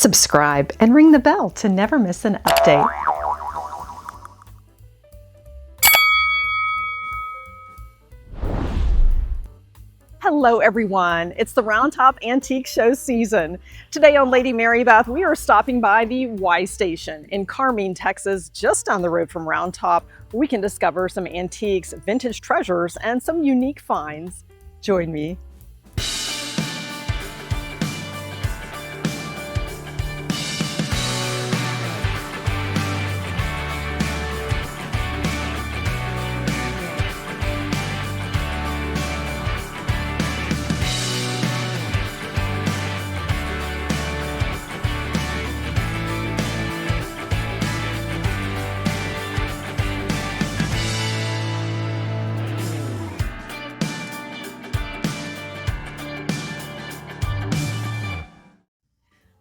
Subscribe and ring the bell to never miss an update. Hello everyone, it's the Round Top Antique Show season. Today on Lady Marybeth, we are stopping by the Y Station in Carmine, Texas, just down the road from Round Top, where we can discover some antiques, vintage treasures, and some unique finds. Join me.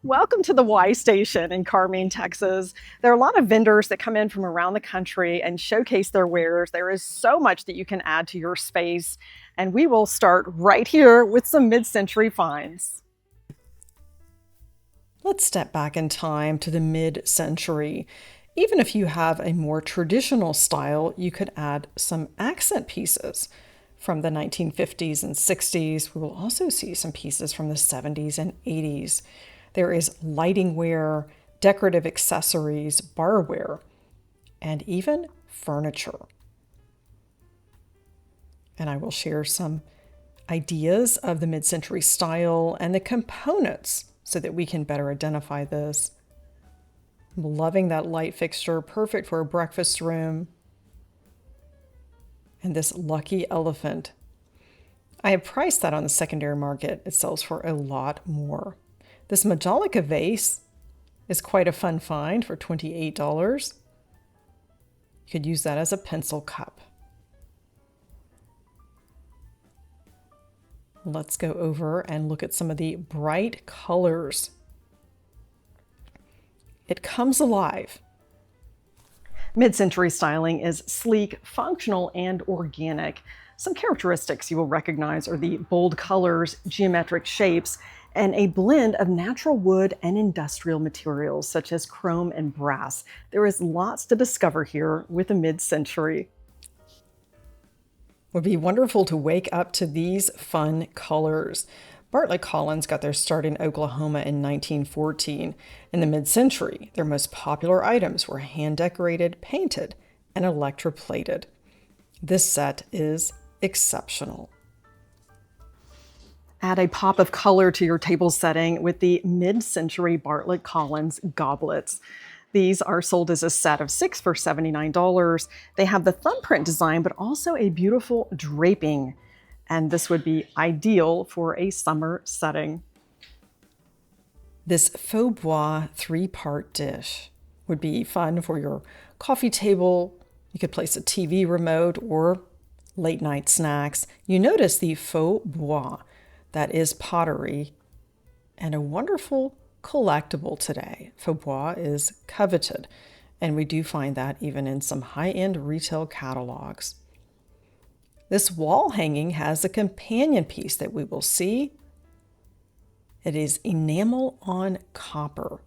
Welcome to the Y Station in Carmine, Texas. There are a lot of vendors that come in from around the country and showcase their wares. There is so much that you can add to your space, and we will start right here with some mid-century finds. Let's step back in time to the mid-century. Even if you have a more traditional style, you could add some accent pieces. From the 1950s and 60s, we will also see some pieces from the 70s and 80s. There is lightingware, decorative accessories, barware, and even furniture. And I will share some ideas of the mid-century style and the components so that we can better identify this. I'm loving that light fixture, perfect for a breakfast room. And this lucky elephant. I have priced that on the secondary market. It sells for a lot more. This Majolica vase is quite a fun find for $28. You could use that as a pencil cup. Let's go over and look at some of the bright colors. It comes alive. Mid-century styling is sleek, functional, and organic. Some characteristics you will recognize are the bold colors, geometric shapes, and a blend of natural wood and industrial materials such as chrome and brass. There is lots to discover here with the mid-century. It would be wonderful to wake up to these fun colors. Bartlett Collins got their start in Oklahoma in 1914. In the mid-century, their most popular items were hand-decorated, painted, and electroplated. This set is exceptional. Add a pop of color to your table setting with the mid-century Bartlett Collins goblets. These are sold as a set of 6 for $79. They have the thumbprint design, but also a beautiful draping. And this would be ideal for a summer setting. This faux bois 3-part dish would be fun for your coffee table. You could place a TV remote or late night snacks. You notice the faux bois. That is pottery and a wonderful collectible today. Faux bois is coveted, and we do find that even in some high-end retail catalogs. This wall hanging has a companion piece that we will see. It is enamel on copper,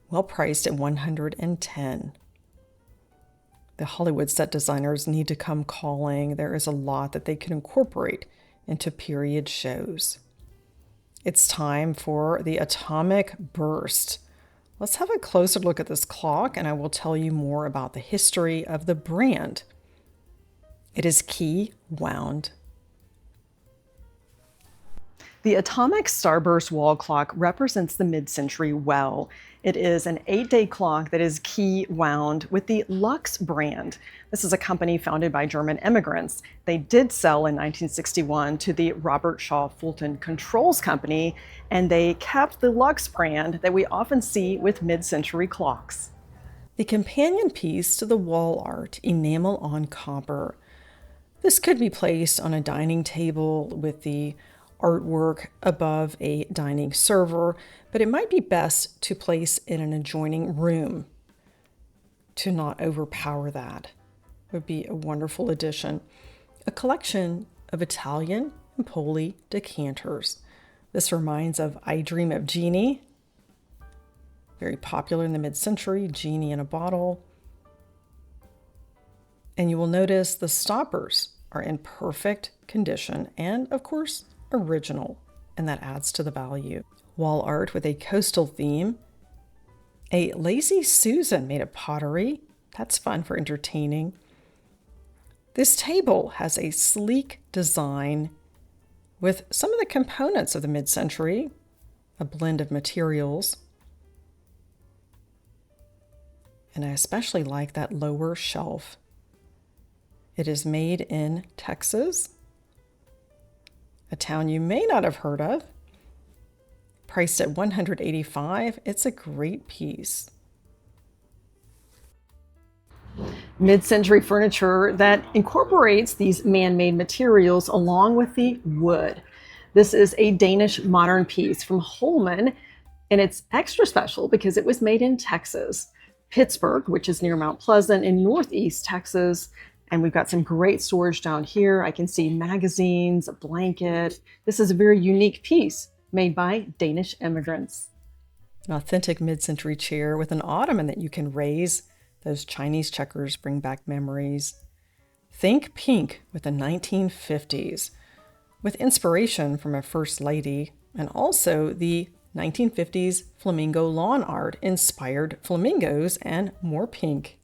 well priced at $110. The Hollywood set designers need to come calling. There is a lot that they can incorporate into period shows. It's time for the Atomic Burst. Let's have a closer look at this clock, and I will tell you more about the history of the brand. It is key wound. The Atomic Starburst wall clock represents the mid-century well. It is an 8-day clock that is key wound with the Lux brand. This is a company founded by German immigrants. They did sell in 1961 to the Robert Shaw Fulton Controls Company, and they kept the Lux brand that we often see with mid-century clocks. The companion piece to the wall art, enamel on copper. This could be placed on a dining table with the artwork above a dining server, but it might be best to place in an adjoining room to not overpower that. It would be a wonderful addition. A collection of Italian and Poli decanters. This reminds of I Dream of Jeannie very popular in the mid-century, genie in a bottle. And you will notice the stoppers are in perfect condition and, of course, original, and that adds to the value. Wall art with a coastal theme. A Lazy Susan made of pottery. That's fun for entertaining. This table has a sleek design with some of the components of the mid-century, a blend of materials. And I especially like that lower shelf. It is made in Texas, a town you may not have heard of. Priced at $185, it's a great piece. Mid-century furniture that incorporates these man-made materials along with the wood. This is a Danish modern piece from Holman, and it's extra special because it was made in Texas, Pittsburgh, which is near Mount Pleasant in Northeast Texas. And we've got some great storage down here. I can see magazines, a blanket. This is a very unique piece made by Danish immigrants. An authentic mid-century chair with an ottoman that you can raise. Those Chinese checkers bring back memories. Think pink with the 1950s, with inspiration from a first lady, and also the 1950s flamingo lawn art inspired flamingos and more pink.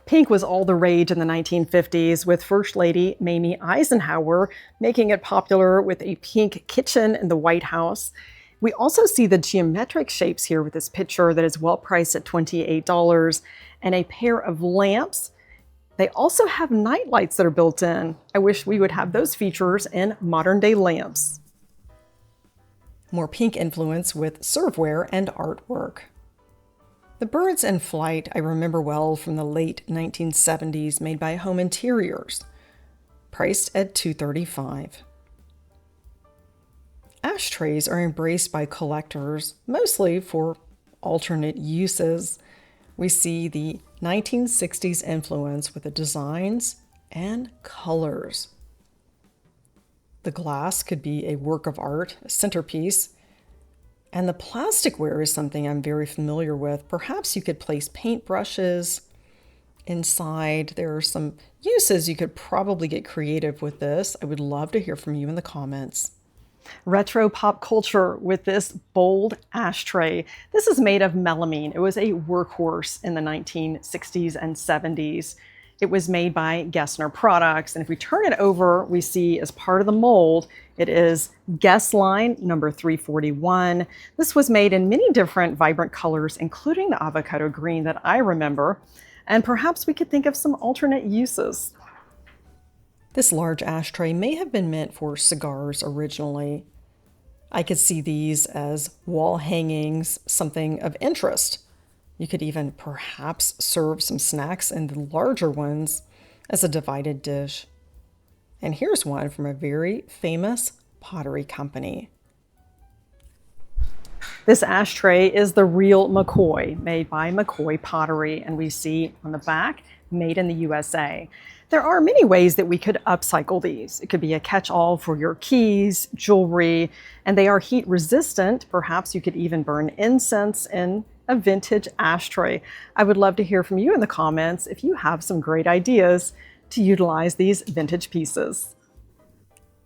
Pink was all the rage in the 1950s, with First Lady Mamie Eisenhower making it popular with a pink kitchen in the White House. We also see the geometric shapes here with this picture that is well priced at $28, and a pair of lamps. They also have night lights that are built in. I wish we would have those features in modern day lamps. More pink influence with serveware and artwork. The birds in flight I remember well from the late 1970s, made by Home Interiors, priced at $235. Ashtrays are embraced by collectors, mostly for alternate uses. We see the 1960s influence with the designs and colors. The glass could be a work of art, a centerpiece. And the plasticware is something I'm very familiar with. Perhaps you could place paintbrushes inside. There are some uses you could probably get creative with this. I would love to hear from you in the comments. Retro pop culture with this bold ashtray. This is made of melamine. It was a workhorse in the 1960s and 70s. It was made by Gessner Products, and if we turn it over, we see as part of the mold, it is Guess Line number 341. This was made in many different vibrant colors, including the avocado green that I remember, and perhaps we could think of some alternate uses. This large ashtray may have been meant for cigars originally. I could see these as wall hangings, something of interest. You could even perhaps serve some snacks in the larger ones as a divided dish. And here's one from a very famous pottery company. This ashtray is the real McCoy, made by McCoy Pottery, and we see on the back, made in the USA. There are many ways that we could upcycle these. It could be a catch-all for your keys, jewelry, and they are heat resistant. Perhaps you could even burn incense in a vintage ashtray. I would love to hear from you in the comments if you have some great ideas to utilize these vintage pieces.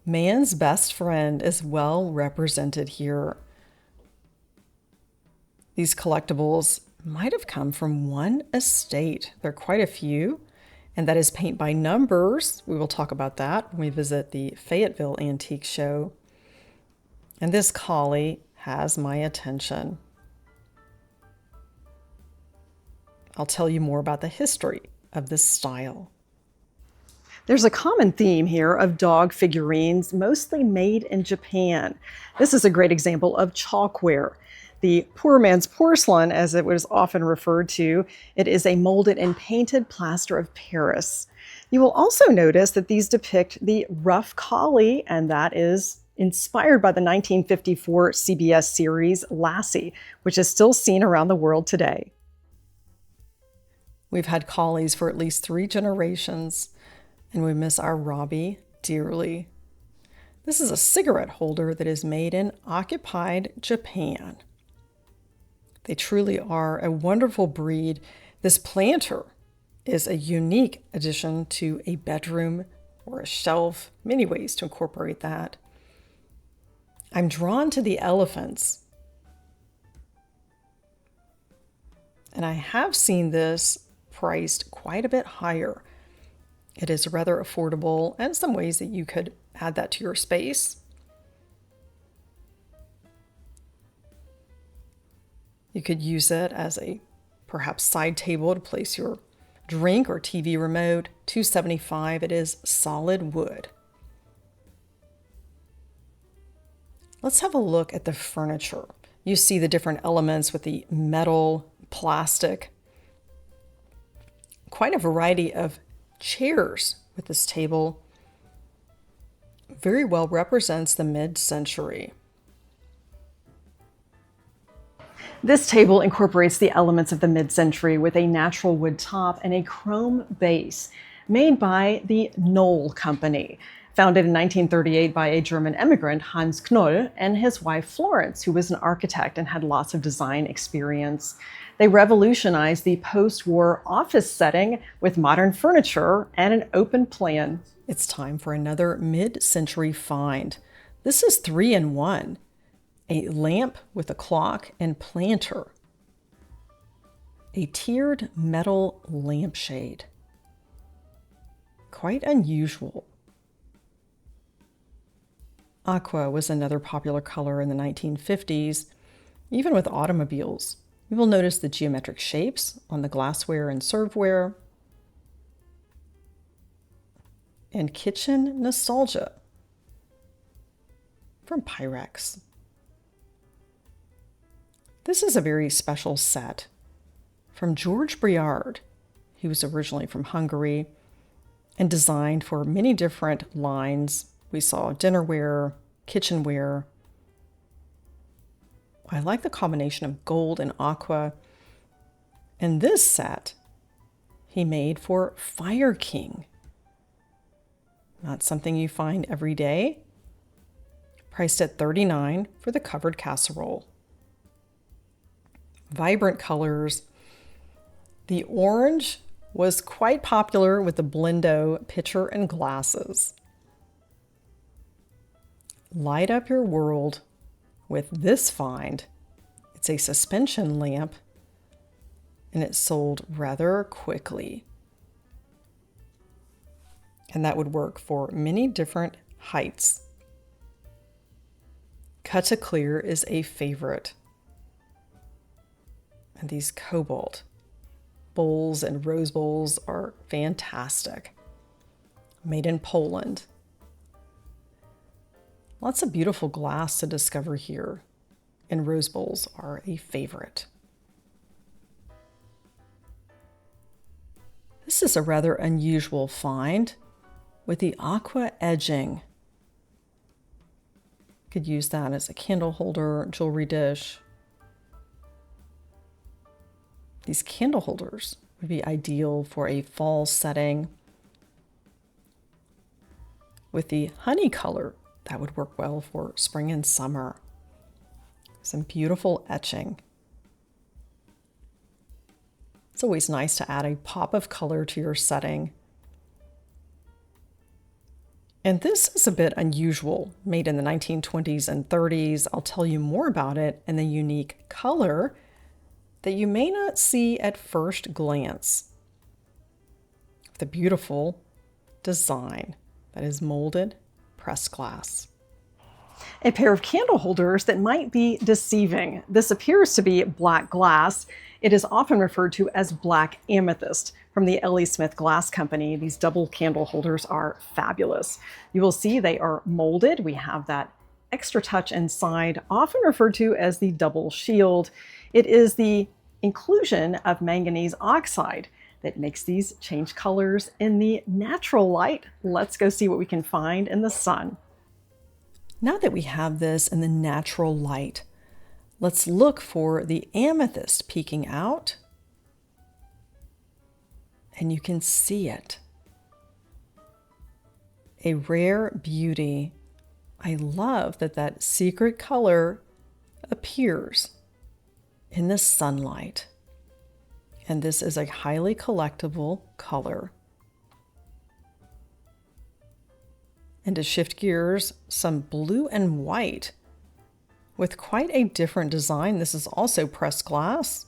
Man's best friend is well represented here. These collectibles might have come from one estate. There are quite a few, and that is paint by numbers. We will talk about that when we visit the Fayetteville Antique Show. And this collie has my attention. I'll tell you more about the history of this style. There's a common theme here of dog figurines, mostly made in Japan. This is a great example of chalkware. The poor man's porcelain, as it was often referred to, it is a molded and painted plaster of Paris. You will also notice that these depict the rough collie, and that is inspired by the 1954 CBS series Lassie, which is still seen around the world today. We've had collies for at least 3 generations, and we miss our Robbie dearly. This is a cigarette holder that is made in occupied Japan. They truly are a wonderful breed. This planter is a unique addition to a bedroom or a shelf. Many ways to incorporate that. I'm drawn to the elephants. And I have seen this priced quite a bit higher. It is rather affordable, and some ways that you could add that to your space. You could use it as a perhaps side table to place your drink or TV remote. $275. It is solid wood. Let's have a look at the furniture. You see the different elements with the metal, plastic. Quite a variety of chairs with this table. Very well represents the mid-century. This table incorporates the elements of the mid-century with a natural wood top and a chrome base made by the Knoll company, founded in 1938 by a German immigrant, Hans Knoll, and his wife Florence, who was an architect and had lots of design experience. They revolutionized the post-war office setting with modern furniture and an open plan. It's time for another mid-century find. This is 3-in-1. A lamp with a clock and planter. A tiered metal lampshade. Quite unusual. Aqua was another popular color in the 1950s, even with automobiles. You will notice the geometric shapes on the glassware and serveware. And kitchen nostalgia from Pyrex. This is a very special set from George Briard. He was originally from Hungary and designed for many different lines. We saw dinnerware, kitchenware. I like the combination of gold and aqua. And this set he made for Fire King. Not something you find every day. Priced at $39 for the covered casserole. Vibrant colors. The orange was quite popular with the Blendo pitcher and glasses. Light up your world with this find. It's a suspension lamp, and it sold rather quickly. And that would work for many different heights. Cut to clear is a favorite. And these cobalt bowls and rose bowls are fantastic. Made in Poland. Lots of beautiful glass to discover here, and rose bowls are a favorite. This is a rather unusual find with the aqua edging. Could use that as a candle holder, jewelry dish. These candle holders would be ideal for a fall setting. With the honey color, that would work well for spring and summer. Some beautiful etching. It's always nice to add a pop of color to your setting. And this is a bit unusual, made in the 1920s and 30s. I'll tell you more about it and the unique color that you may not see at first glance. The beautiful design that is molded pressed glass. A pair of candle holders that might be deceiving. This appears to be black glass. It is often referred to as black amethyst from the L.E. Smith Glass Company. These double candle holders are fabulous. You will see they are molded. We have that extra touch inside, often referred to as the double shield. It is the inclusion of manganese oxide that makes these change colors in the natural light. Let's go see what we can find in the sun. Now that we have this in the natural light, let's look for the amethyst peeking out. And you can see it. A rare beauty. I love that that secret color appears in the sunlight. And this is a highly collectible color. And to shift gears, some blue and white with quite a different design. This is also pressed glass.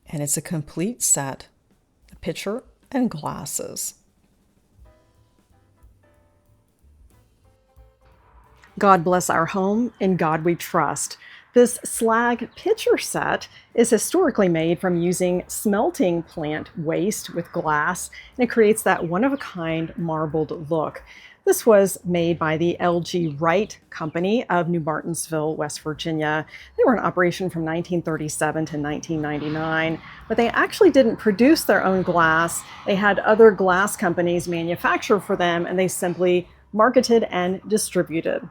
And it's a complete set, a pitcher and glasses. God bless our home, in God we trust. This slag pitcher set is historically made from using smelting plant waste with glass, and it creates that one-of-a-kind marbled look. This was made by the L.G. Wright Company of New Martinsville, West Virginia. They were in operation from 1937 to 1999, but they actually didn't produce their own glass. They had other glass companies manufacture for them, and they simply marketed and distributed.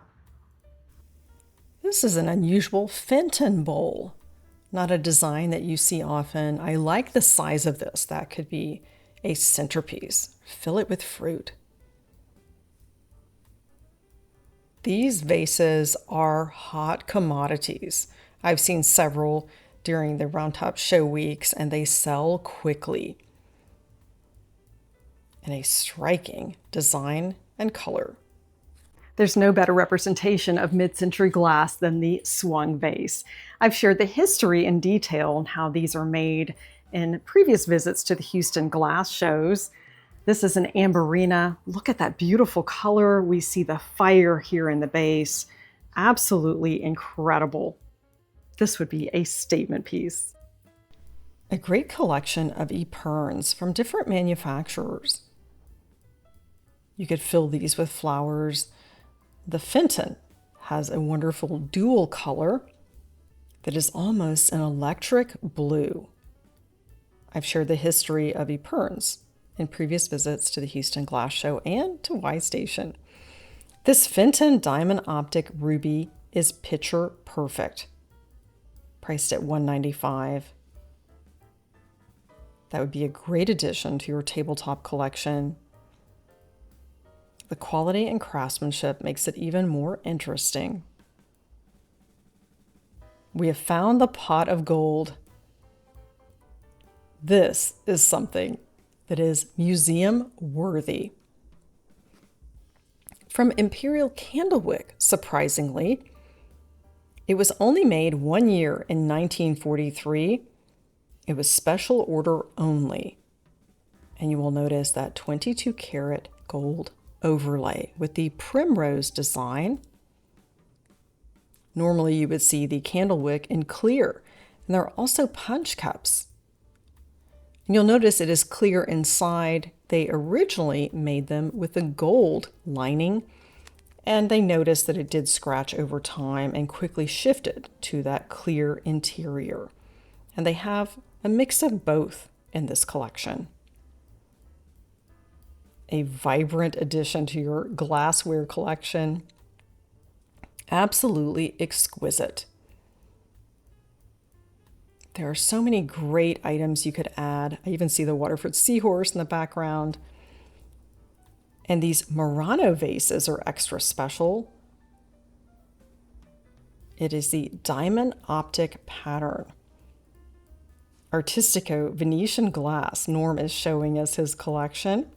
This is an unusual Fenton bowl, not a design that you see often. I like the size of this. That could be a centerpiece. Fill it with fruit. These vases are hot commodities. I've seen several during the Round Top show weeks, and they sell quickly. And a striking design and color. There's no better representation of mid-century glass than the swung vase. I've shared the history in detail on how these are made in previous visits to the Houston glass shows. This is an amberina. Look at that beautiful color. We see the fire here in the base. Absolutely incredible. This would be a statement piece. A great collection of epergnes from different manufacturers. You could fill these with flowers. The Fenton has a wonderful dual color that is almost an electric blue. I've shared the history of epergnes in previous visits to the Houston Glass Show and to Y Station. This Fenton Diamond Optic Ruby is picture perfect, priced at $195. That would be a great addition to your tabletop collection. The quality and craftsmanship makes it even more interesting. We have found the pot of gold. This is something that is museum worthy. From Imperial Candlewick, surprisingly, it was only made 1 year in 1943. It was special order only. And you will notice that 22 karat gold overlay with the primrose design. Normally you would see the Candlewick in clear, and there are also punch cups. And you'll notice it is clear inside. They originally made them with a gold lining, and they noticed that it did scratch over time and quickly shifted to that clear interior. And they have a mix of both in this collection. A vibrant addition to your glassware collection. Absolutely exquisite. There are so many great items you could add. I even see the Waterford seahorse in the background. And these Murano vases are extra special. It is the diamond optic pattern. Artistico Venetian glass. Norm is showing us his collection.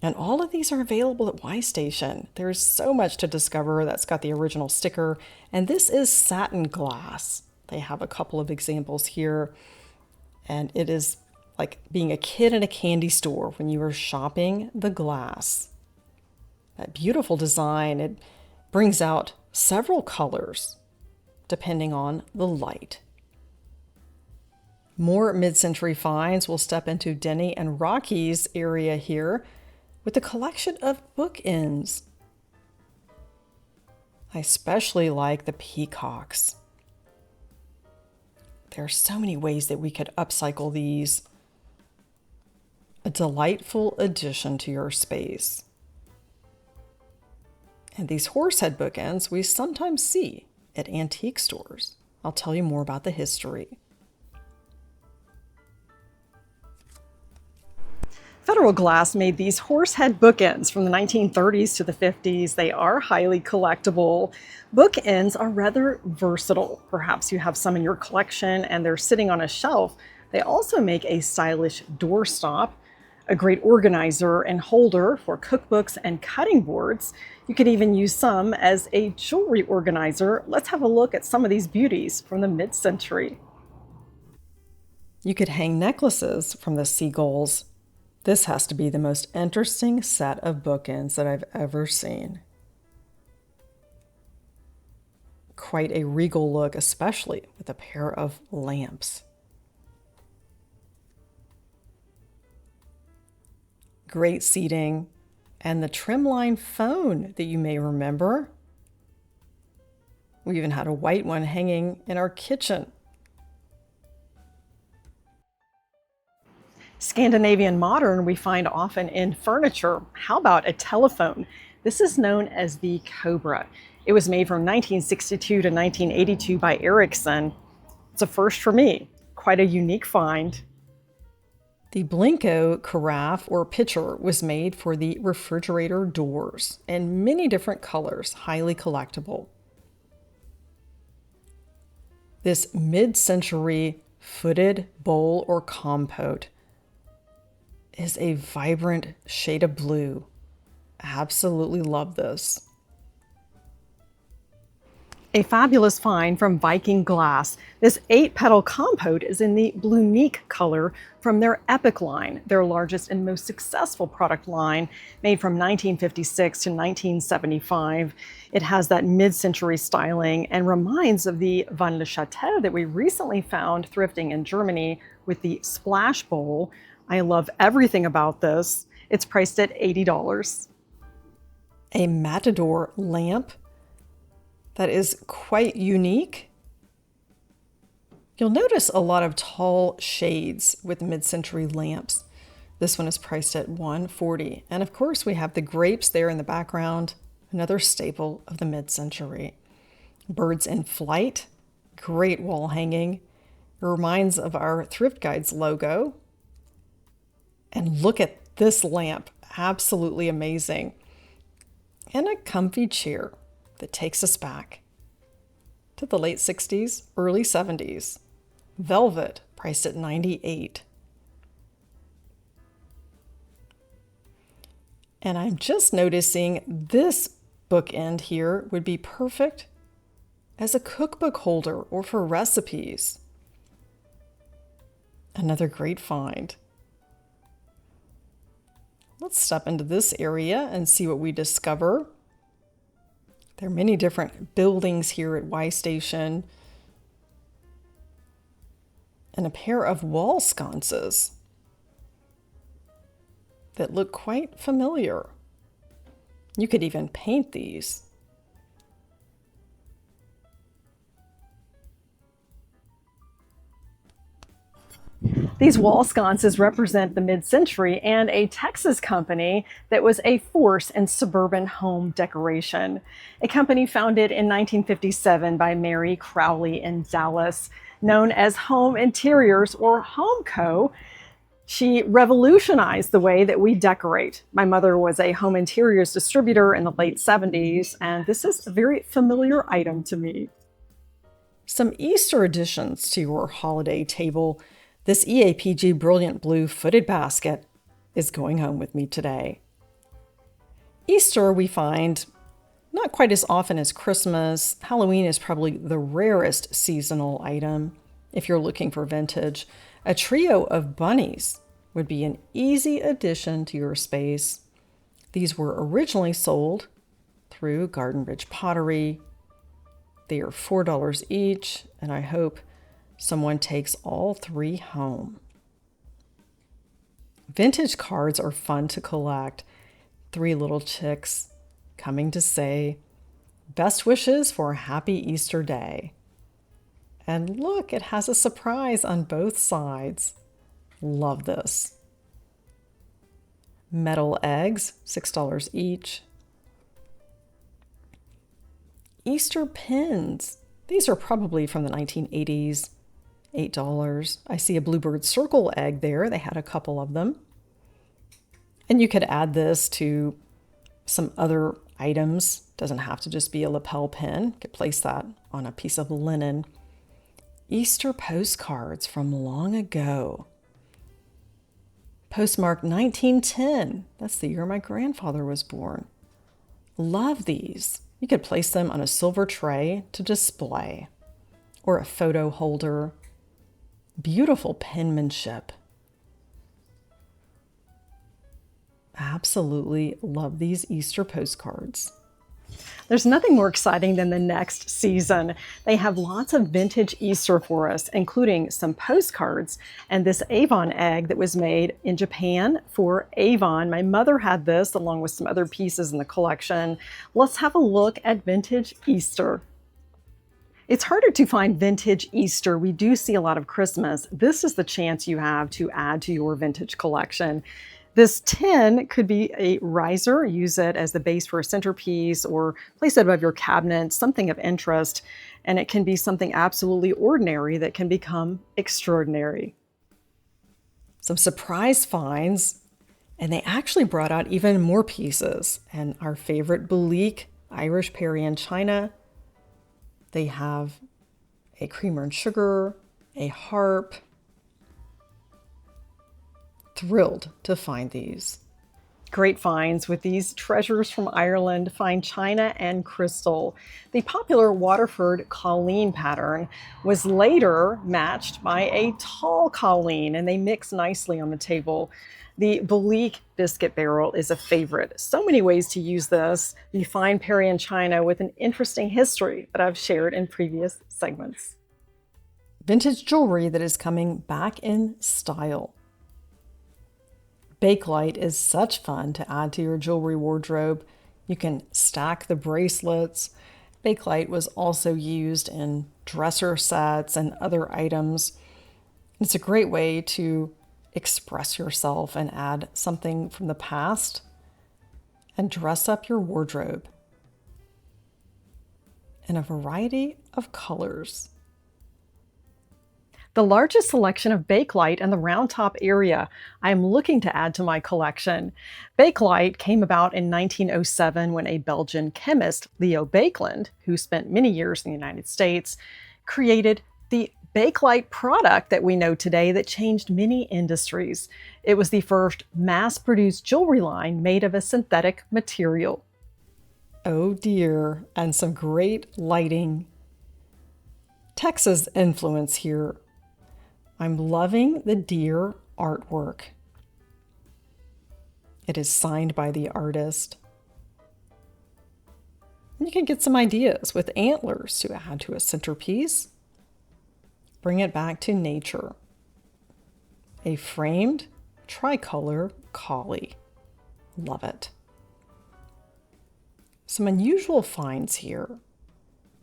And all of these are available at Y Station. There's so much to discover. That's got the original sticker. And this is satin glass. They have a couple of examples here. And it is like being a kid in a candy store when you are shopping the glass. That beautiful design. It brings out several colors depending on the light. More mid-century finds. We'll step into Denny and Rocky's area here with a collection of bookends. I especially like the peacocks. There are so many ways that we could upcycle these. A delightful addition to your space. And these horsehead bookends we sometimes see at antique stores. I'll tell you more about the history. Imperial Glass made these horsehead bookends from the 1930s to the 50s. They are highly collectible. Bookends are rather versatile. Perhaps you have some in your collection and they're sitting on a shelf. They also make a stylish doorstop, a great organizer and holder for cookbooks and cutting boards. You could even use some as a jewelry organizer. Let's have a look at some of these beauties from the mid-century. You could hang necklaces from the seagulls. This has to be the most interesting set of bookends that I've ever seen. Quite a regal look, especially with a pair of lamps. Great seating, and the trimline phone that you may remember. We even had a white one hanging in our kitchen. Scandinavian modern we find often in furniture. How about a telephone? This is known as the Cobra. It was made from 1962 to 1982 by Ericsson. It's a first for me. Quite a unique find. The Blendo carafe or pitcher was made for the refrigerator doors in many different colors, highly collectible. This mid-century footed bowl or compote is a vibrant shade of blue. Absolutely love this. A fabulous find from Viking Glass. This 8-petal compote is in the Bluenique color from their Epic line, their largest and most successful product line, made from 1956 to 1975. It has that mid-century styling and reminds of the Van Le Chateau that we recently found thrifting in Germany with the splash bowl. I love everything about this. It's priced at $80. A Matador lamp that is quite unique. You'll notice a lot of tall shades with mid-century lamps. This one is priced at $140. And of course we have the grapes there in the background, another staple of the mid-century. Birds in flight, great wall hanging. It reminds of our Thrift Guides logo. And look at this lamp, absolutely amazing. And a comfy chair that takes us back to the late 60s, early 70s. Velvet, priced at $98. And I'm just noticing this bookend here would be perfect as a cookbook holder or for recipes. Another great find. Let's step into this area and see what we discover. There are many different buildings here at Y Station. And a pair of wall sconces that look quite familiar. You could even paint these. These wall sconces represent the mid-century and a Texas company that was a force in suburban home decoration. A company founded in 1957 by Mary Crowley in Dallas, known as Home Interiors or Home Co. She revolutionized the way that we decorate. My mother was a home interiors distributor in the late 70s, and this is a very familiar item to me. Some Easter additions to your holiday table. This EAPG Brilliant Blue footed basket is going home with me today. Easter we find not quite as often as Christmas. Halloween is probably the rarest seasonal item. If you're looking for vintage, a trio of bunnies would be an easy addition to your space. These were originally sold through Garden Ridge Pottery. They are $4 each, and I hope someone takes all three home. Vintage cards are fun to collect. 3 little chicks coming to say, best wishes for a happy Easter day. And look, it has a surprise on both sides. Love this. Metal eggs, $6 each. Easter pins. These are probably from the 1980s. $8. I see a bluebird circle egg there. They had a couple of them. And you could add this to some other items. Doesn't have to just be a lapel pin. You could place that on a piece of linen. Easter postcards from long ago. Postmarked 1910. That's the year my grandfather was born. Love these. You could place them on a silver tray to display, or a photo holder. Beautiful penmanship. Absolutely love these Easter postcards. There's nothing more exciting than the next season. They have lots of vintage Easter for us, including some postcards and this Avon egg that was made in Japan for Avon. My mother had this along with some other pieces in the collection. Let's have a look at vintage Easter. It's harder to find vintage Easter. We do see a lot of Christmas. This is the chance you have to add to your vintage collection. This tin could be a riser. Use it as the base for a centerpiece or place it above your cabinet, something of interest. And it can be something absolutely ordinary that can become extraordinary. Some surprise finds, and they actually brought out even more pieces. And our favorite Belleek Irish Parian china. They have a creamer and sugar, a harp. Thrilled to find these. Great finds with these treasures from Ireland, fine china and crystal. The popular Waterford Colleen pattern was later matched by a tall Colleen, and they mix nicely on the table. The Belleek biscuit barrel is a favorite. So many ways to use this. The fine Parian china with an interesting history that I've shared in previous segments. Vintage jewelry that is coming back in style. Bakelite is such fun to add to your jewelry wardrobe. You can stack the bracelets. Bakelite was also used in dresser sets and other items. It's a great way to express yourself and add something from the past and dress up your wardrobe in a variety of colors. The largest selection of Bakelite in the Round Top area I am looking to add to my collection. Bakelite came about in 1907 when a Belgian chemist, Leo Baekeland, who spent many years in the United States, created the Bakelite product that we know today that changed many industries. It was the first mass-produced jewelry line made of a synthetic material. Oh dear, and some great lighting. Texas influence here. I'm loving the deer artwork. It is signed by the artist. You can get some ideas with antlers to add to a centerpiece. Bring it back to nature. A framed tricolor collie. Love it. Some unusual finds here.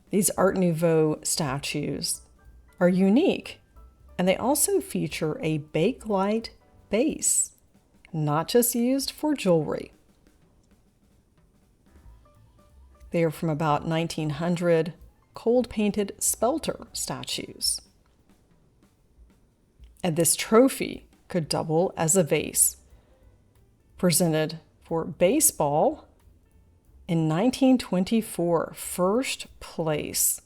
These Art Nouveau statues are unique. And they also feature a Bakelite base, not just used for jewelry. They are from about 1900 cold-painted spelter statues. And this trophy could double as a vase. Presented for baseball in 1924, first place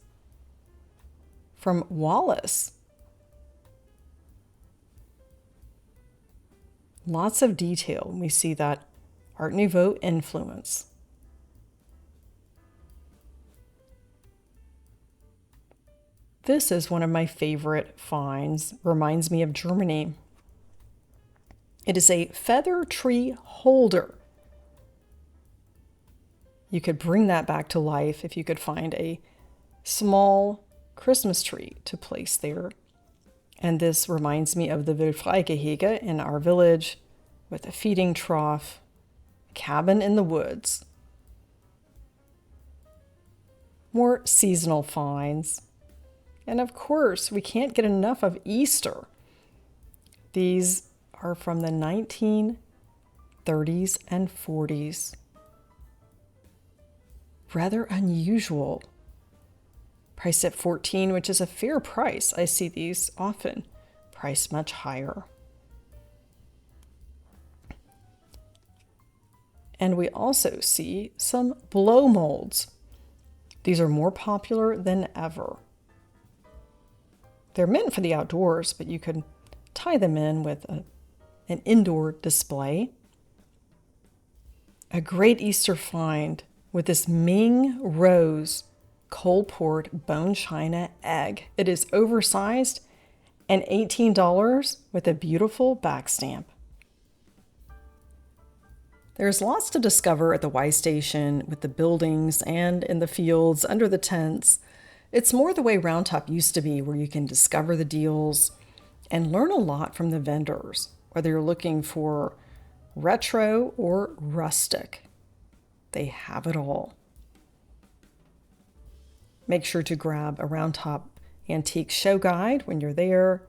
from Wallace. Lots of detail. We see that Art Nouveau influence. This is one of my favorite finds. Reminds me of Germany. It is a feather tree holder. You could bring that back to life if you could find a small Christmas tree to place there. And this reminds me of the Wildfreigehege in our village with a feeding trough, a cabin in the woods. More seasonal finds. And of course, we can't get enough of Easter. These are from the 1930s and 40s. Rather unusual. Priced at $14, which is a fair price. I see these often priced much higher. And we also see some blow molds. These are more popular than ever. They're meant for the outdoors, but you could tie them in with an indoor display. A great Easter find with this Ming Rose coal-poured bone china egg. It is oversized and $18 with a beautiful back stamp. There's lots to discover at the Y Station with the buildings and in the fields under the tents. It's more the way Round Top used to be, where you can discover the deals and learn a lot from the vendors, whether you're looking for retro or rustic. They have it all. Make sure to grab a Round Top Antique Show Guide when you're there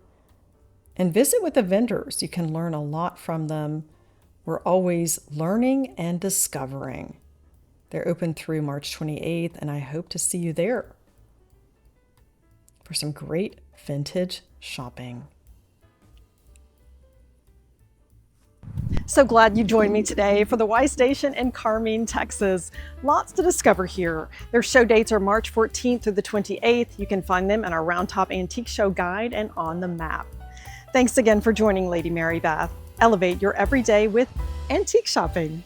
and visit with the vendors. You can learn a lot from them. We're always learning and discovering. They're open through March 28th, and I hope to see you there for some great vintage shopping. So glad you joined me today for the Y Station in Carmine, Texas. Lots to discover here. Their show dates are March 14th through the 28th. You can find them in our Round Top Antique Show Guide and on the map. Thanks again for joining Lady Mary Beth. Elevate your everyday with antique shopping.